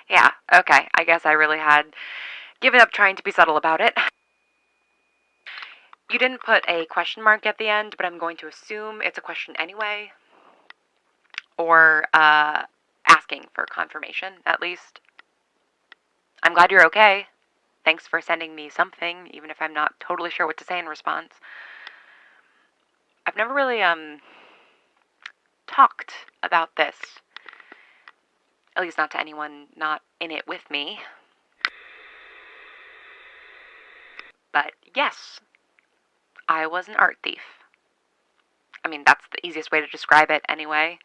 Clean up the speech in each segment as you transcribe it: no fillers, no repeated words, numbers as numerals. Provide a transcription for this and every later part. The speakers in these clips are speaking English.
Yeah, okay. I guess I really had given up trying to be subtle about it. You didn't put a question mark at the end, but I'm going to assume it's a question anyway. Or, asking for confirmation, at least. I'm glad you're okay. Thanks for sending me something, even if I'm not totally sure what to say in response. I've never really, talked about this. At least not to anyone not in it with me. But yes, I was an art thief. I mean, that's the easiest way to describe it anyway.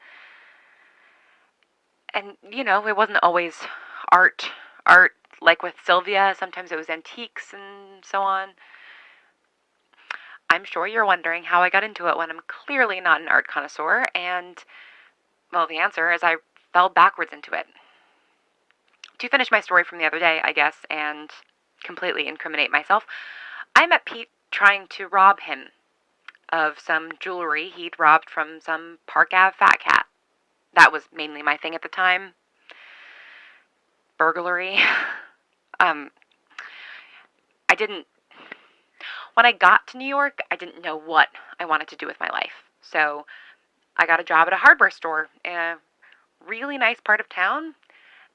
And, it wasn't always art like with Sylvia. Sometimes it was antiques and so on. I'm sure you're wondering how I got into it when I'm clearly not an art connoisseur, and, well, the answer is I fell backwards into it. To finish my story from the other day, I guess, and completely incriminate myself, I met Pete trying to rob him of some jewelry he'd robbed from some Park Ave fat cat. That was mainly my thing at the time. Burglary. um, I didn't, when I got to New York, I didn't know what I wanted to do with my life. So I got a job at a hardware store in a really nice part of town,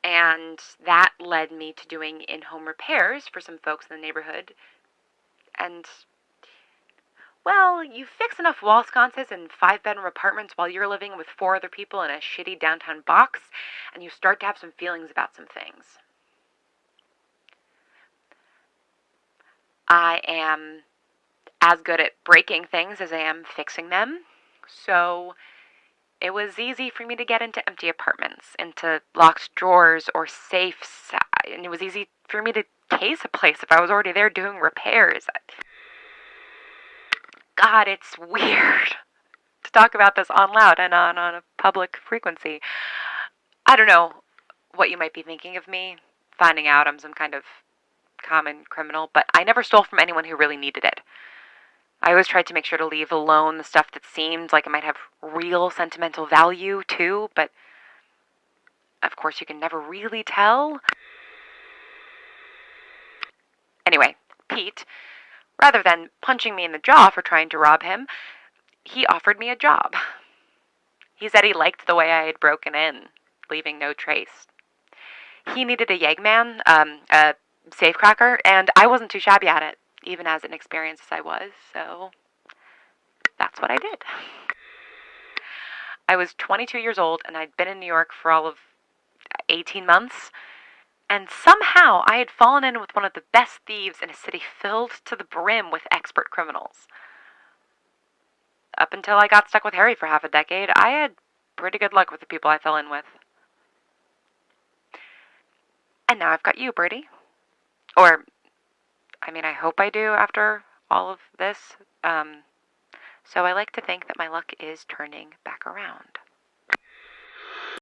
and that led me to doing in-home repairs for some folks in the neighborhood. And, well, you fix enough wall sconces in 5-bedroom apartments while you're living with 4 other people in a shitty downtown box, and you start to have some feelings about some things. I am as good at breaking things as I am fixing them, so it was easy for me to get into empty apartments, into locked drawers or safes, and it was easy for me to case a place if I was already there doing repairs. God, it's weird to talk about this on loud and on a public frequency. I don't know what you might be thinking of me, finding out I'm some kind of common criminal, but I never stole from anyone who really needed it. I always tried to make sure to leave alone the stuff that seemed like it might have real sentimental value, too, but of course you can never really tell. Anyway, Pete, rather than punching me in the jaw for trying to rob him, he offered me a job. He said he liked the way I had broken in, leaving no trace. He needed a Yegman, a safecracker, and I wasn't too shabby at it, even as inexperienced as I was, so that's what I did. I was 22 years old, and I'd been in New York for all of 18 months, and somehow I had fallen in with one of the best thieves in a city filled to the brim with expert criminals. Up until I got stuck with Harry for half a decade, I had pretty good luck with the people I fell in with. And now I've got you, Bertie. Or, I mean, I hope I do after all of this. So I like to think that my luck is turning back around.